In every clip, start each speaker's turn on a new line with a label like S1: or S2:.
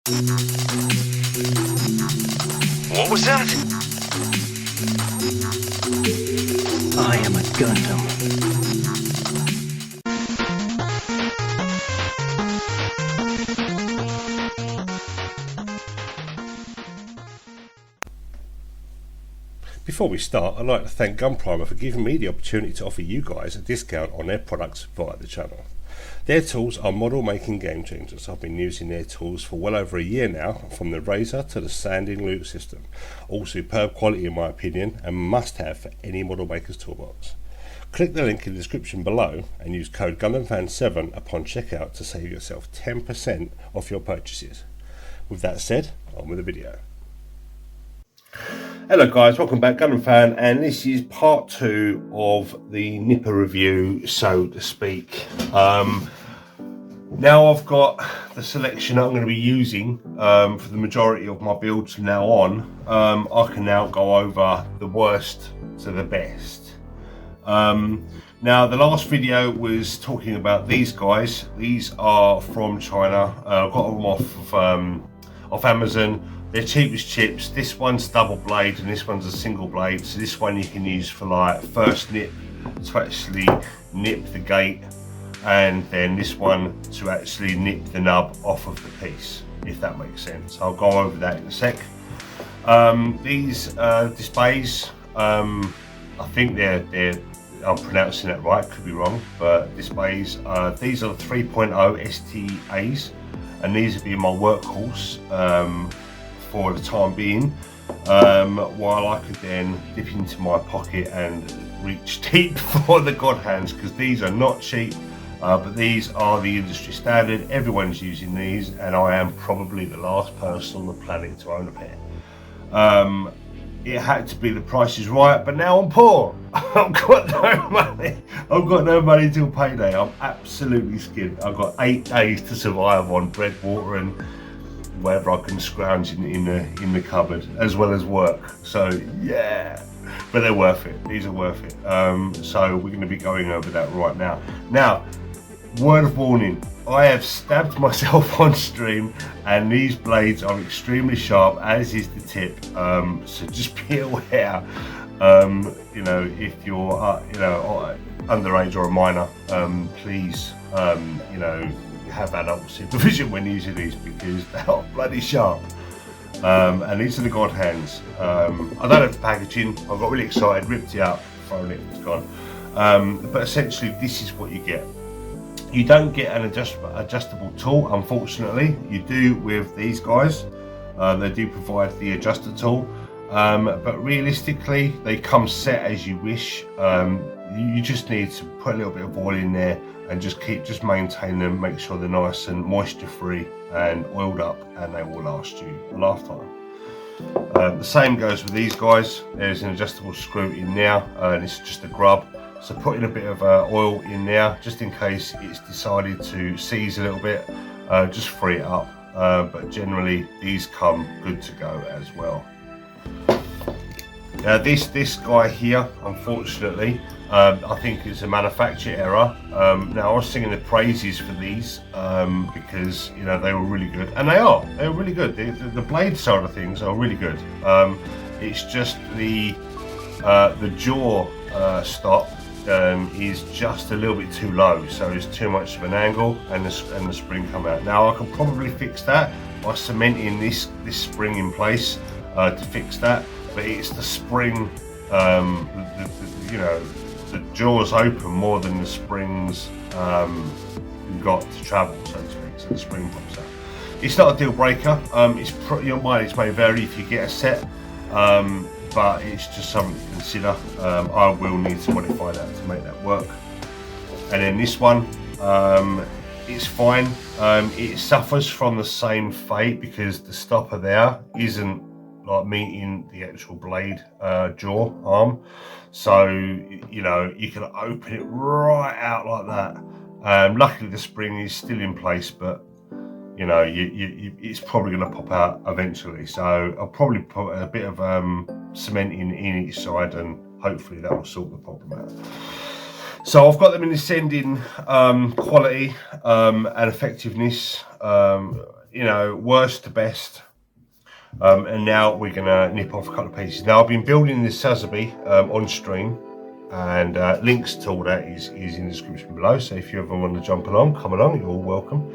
S1: What was that?
S2: I am a Gundam.
S3: Before we start, I'd like to thank Gunpla for giving me the opportunity to offer you guys a discount on their products via the channel. Their tools are model making game changers. I've been using their tools for well over a year now, from the razor to the sanding loop system. All superb quality in my opinion, and must have for any model maker's toolbox. Click the link in the description below and use code GundamFan7 upon checkout to save yourself 10% off your purchases. With that said, on with the video. Hello guys, welcome back, GundamFan, and this is part 2 of the Nipper review, so to speak. Now I've got the selection I'm going to be using for the majority of my builds from now on. I can now go over the worst to the best. Now the last video was talking about these guys. These are from China. I got them off Amazon. They're cheap as chips. This one's double blade and this one's a single blade. So this one you can use for like first nip to actually nip the gate, and then this one to actually nip the nub off of the piece, if that makes sense. I'll go over that in a sec. These displays, I think they're I'm pronouncing that right, could be wrong, but displays, these are the 3.0 STAs, and these will be my workhorse for the time being, while I could then dip into my pocket and reach deep for the godhands, because these are not cheap, but these are the industry standard. Everyone's using these, and I am probably the last person on the planet to own a pair. It had to be the price is right, but now I'm poor. I've got no money. I've got no money till payday. I'm absolutely skint. I've got 8 days to survive on bread, water, and whatever I can scrounge in the cupboard, as well as work. So yeah, but they're worth it. These are worth it. So we're going to be going over that right now. Now, word of warning: I have stabbed myself on stream, and these blades are extremely sharp, as is the tip. So just be aware. You know, if you're you know, underage or a minor, please you know, have adult supervision when using these, because they are bloody sharp. And these are the godhands. I don't have the packaging. I got really excited, ripped it out, thrown it, it's gone. But essentially, this is what you get. You don't get an adjustable tool, unfortunately. You do with these guys. They do provide the adjuster tool, but realistically, they come set as you wish. You just need to put a little bit of oil in there and just maintain them, make sure they're nice and moisture free and oiled up, and they will last you a lifetime. The same goes with these guys. There's an adjustable screw in now, and it's just a grub. So putting a bit of oil in there, just in case it's decided to seize a little bit, just free it up. But generally, these come good to go as well. Now this guy here, unfortunately, I think it's a manufacturer error. Now I was singing the praises for these because, you know, they were really good, and they're really good. The blade side of things are really good. It's just the jaw stop is just a little bit too low, so it's too much of an angle, and the spring come out. Now I can probably fix that by cementing this spring in place to fix that, but it's the spring, you know, the jaws open more than the springs got to travel, so to speak, so the spring pops out. It's not a deal breaker. Your mileage may vary if you get a set, but it's just something to consider. I will need to modify that to make that work. And then this one, it's fine. It suffers from the same fate because the stopper there isn't like meeting the actual blade jaw arm, so you know, you can open it right out like that. Luckily the spring is still in place, but you know, it's probably going to pop out eventually, so I'll probably put a bit of cement in each side, and hopefully that will sort the problem out. So I've got them in ascending quality and effectiveness. you know, worst to best. And now we're gonna nip off a couple of pieces. Now I've been building this Sazaby on stream, and links to all that is in the description below. So if you ever want to jump along, come along, you're all welcome.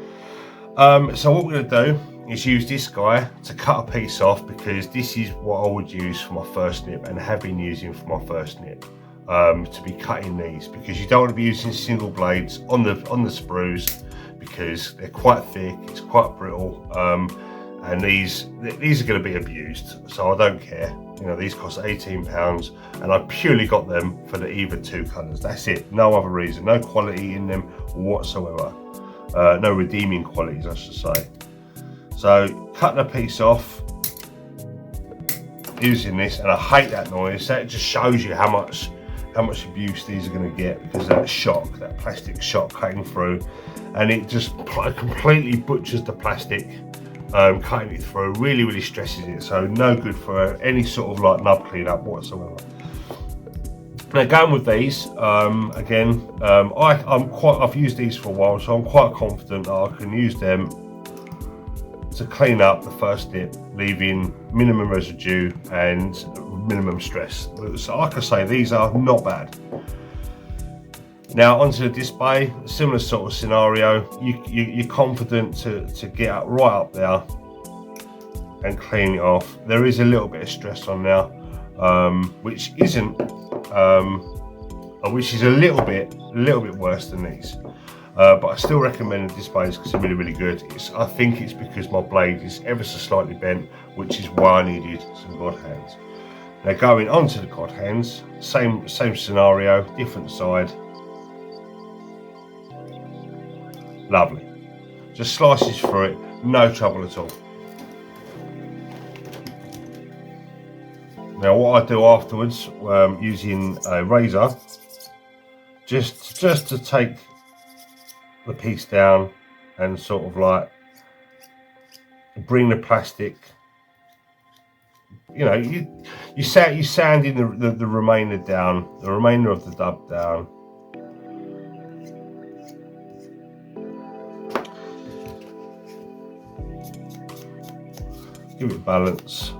S3: So what we're gonna do is use this guy to cut a piece off, because this is what I would use for my first nip and have been using for my first nip. To be cutting these, because you don't want to be using single blades on the sprues, because they're quite thick, it's quite brittle, and these are going to be abused, so I don't care. You know, these cost £18 and I purely got them for the either two colours. That's it, no other reason, no quality in them whatsoever, no redeeming qualities I should say. So cutting a piece off using this, and I hate that noise. That just shows you how much abuse these are going to get, because that shock, that plastic shock cutting through, and it just completely butchers the plastic. Cutting it through really stresses it, so no good for any sort of like nub cleanup whatsoever. Now going with these, again, I've used these for a while, so I'm quite confident that I can use them to clean up the first nip, leaving minimum residue and minimum stress. So like I say, these are not bad. Now onto the display, similar sort of scenario. You're confident to get up right up there and clean it off. There is a little bit of stress on now, which is a little bit worse than these. But I still recommend the displays because they're really good. I think it's because my blade is ever so slightly bent, which is why I needed some god hands. Now going on to the god hands, same scenario, different side. Lovely. Just slices through it, no trouble at all. Now what I do afterwards, using a razor, just to take the piece down and sort of like bring the plastic, you know, you sanding the remainder down, the remainder of the dub down. Give it balance.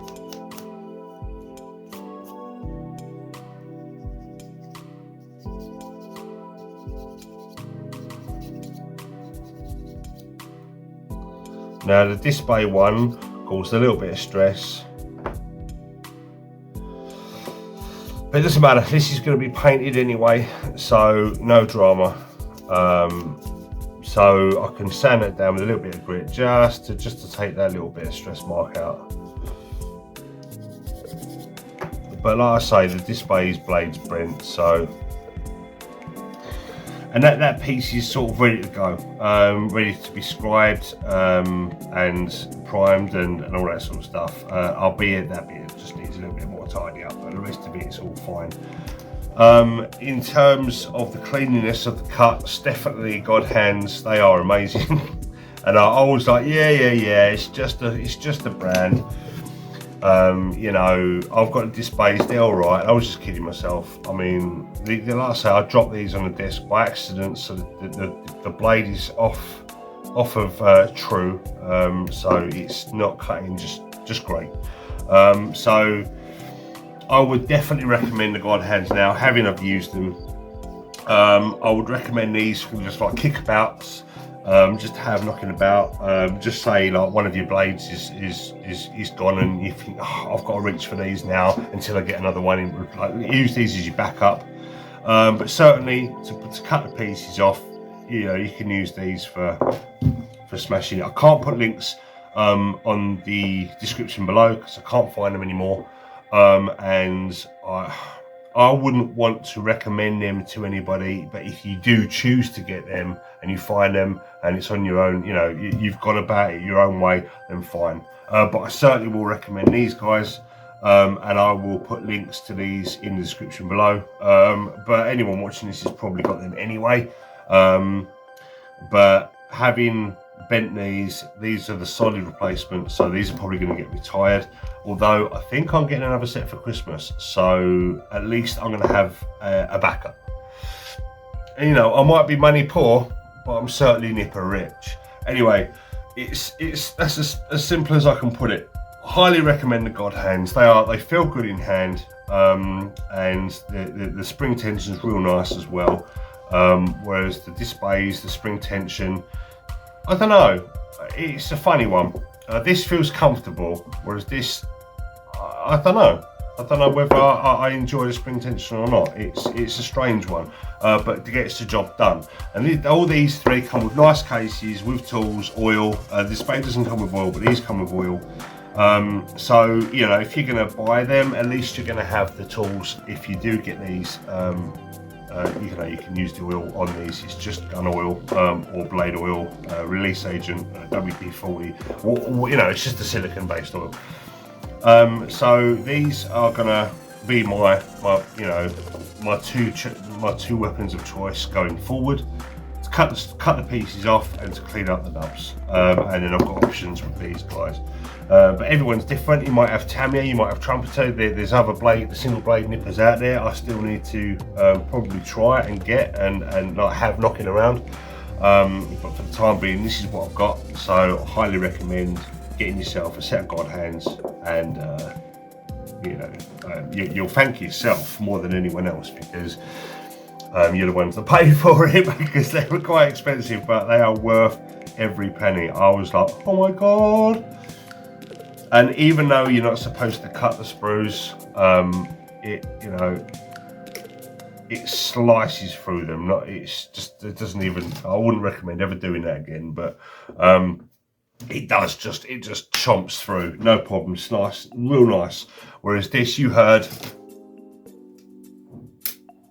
S3: Now the display one caused a little bit of stress, but it doesn't matter, this is going to be painted anyway, so no drama. So I can sand it down with a little bit of grit just to take that little bit of stress mark out. But like I say, the display's blade's bent, so, and that piece is sort of ready to go, ready to be scribed and primed and all that sort of stuff. Albeit that bit just needs a little bit more tidy up, but the rest of it is all fine. In terms of the cleanliness of the cuts, definitely god hands, they are amazing. And I was like, yeah, it's just a brand. You know, I've got the displays, they're all right. I was just kidding myself. I mean, like I say, I dropped these on the desk by accident, so the blade is off of true, so it's not cutting just great. So I would definitely recommend the god hands now, having I've used them. I would recommend these for just like kickabouts, just to have knocking about. Just say like one of your blades is gone and you think, oh, I've got to reach for these now until I get another one in. Like, use these as your backup. But certainly to cut the pieces off, you know, you can use these for smashing it. I can't put links on the description below because I can't find them anymore. And I wouldn't want to recommend them to anybody, but if you do choose to get them and you find them and it's on your own, you know, you've gone about it your own way, then fine. But I certainly will recommend these guys, and I will put links to these in the description below. But anyone watching this has probably got them anyway. But having bent knees, these are the solid replacements, so these are probably going to get retired, although I think I'm getting another set for Christmas, so at least I'm going to have a backup. And, you know, I might be money poor, but I'm certainly nipper rich. Anyway, that's as simple as I can put it. Highly recommend the God hands. They feel good in hand, and the spring tension is real nice as well. Whereas the displays, the spring tension, I don't know. It's a funny one. This feels comfortable, whereas this, I don't know. I don't know whether I enjoy the spring tension or not. It's a strange one, but it gets the job done. And all these three come with nice cases, with tools, oil. The display doesn't come with oil, but these come with oil. So, you know, if you're going to buy them, at least you're going to have the tools. If you do get these, you can use the oil on these. It's just gun oil or blade oil, release agent, WD-40, or, you know, it's just a silicon-based oil. So these are going to be my two weapons of choice going forward. To cut the pieces off and to clean up the nubs, and then I've got options with these guys. But everyone's different. You might have Tamiya, you might have Trumpeter. There's other the single blade nippers out there. I still need to probably try and get and not have knocking around. But for the time being, this is what I've got. So I highly recommend getting yourself a set of God hands, and you'll thank yourself more than anyone else, because you're the ones that paid for it, because they were quite expensive, but they are worth every penny. I was like, oh my god. And even though you're not supposed to cut the sprues, it slices through them. It doesn't even. I wouldn't recommend ever doing that again. But it just chomps through, no problem. It's nice, real nice. Whereas this, you heard,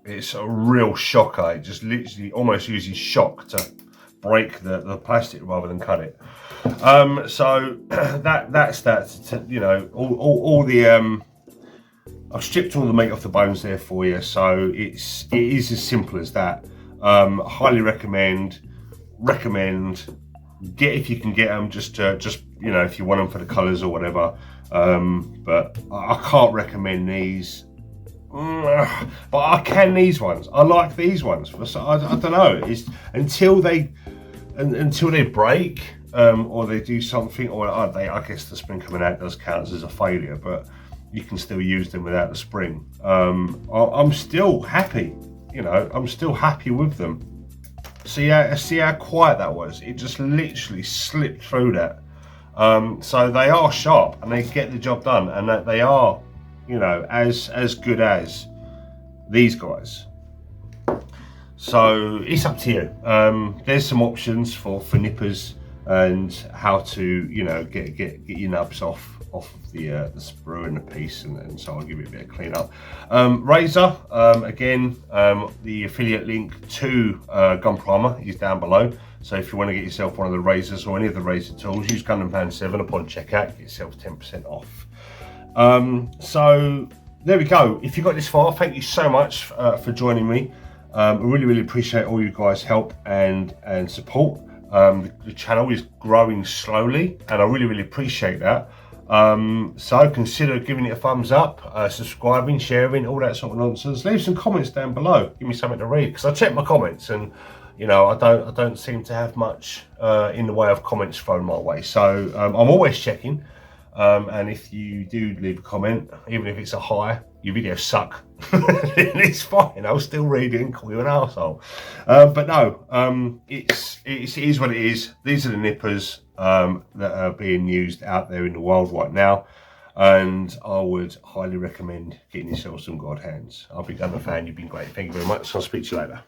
S3: it's a real shocker. It just literally almost uses shock to break the plastic rather than cut it. So that's that. You know, all the I've stripped all the meat off the bones there for you. So it is as simple as that. Highly recommend. Get, if you can get them, just you know, if you want them for the colours or whatever. But I can't recommend these. But I can these ones. I like these ones. I don't know. It's until they break, or they do something, or I guess the spring coming out does count as a failure, but you can still use them without the spring. I'm still happy. You know, I'm still happy with them. See how quiet that was. It just literally slipped through that. So they are sharp and they get the job done, and that they are, you know, as good as these guys. So it's up to you. There's some options for nippers and how to, you know, get your nubs off the sprue and the piece, and so I'll give it a bit of clean up. Razor, again, the affiliate link to Gunpla is down below. So if you want to get yourself one of the razors or any of the razor tools, use GundamFan 7 upon checkout, get yourself 10% off. So there we go. If you got this far, thank you so much for joining me. I really appreciate all you guys' help and support. The channel is growing slowly, and I really appreciate that. So consider giving it a thumbs up, subscribing, sharing, all that sort of nonsense. Leave some comments down below. Give me something to read, because I check my comments, and you know, I don't seem to have much in the way of comments thrown my way. So I'm always checking. And if you do leave a comment, even if it's a hi, your videos suck, it's fine. I'll still read it and call you an arsehole. But no, it is what it is. These are the nippers that are being used out there in the world right now, and I would highly recommend getting yourself some God hands. I've been GundamFan. You've been great. Thank you very much. I'll speak to you later.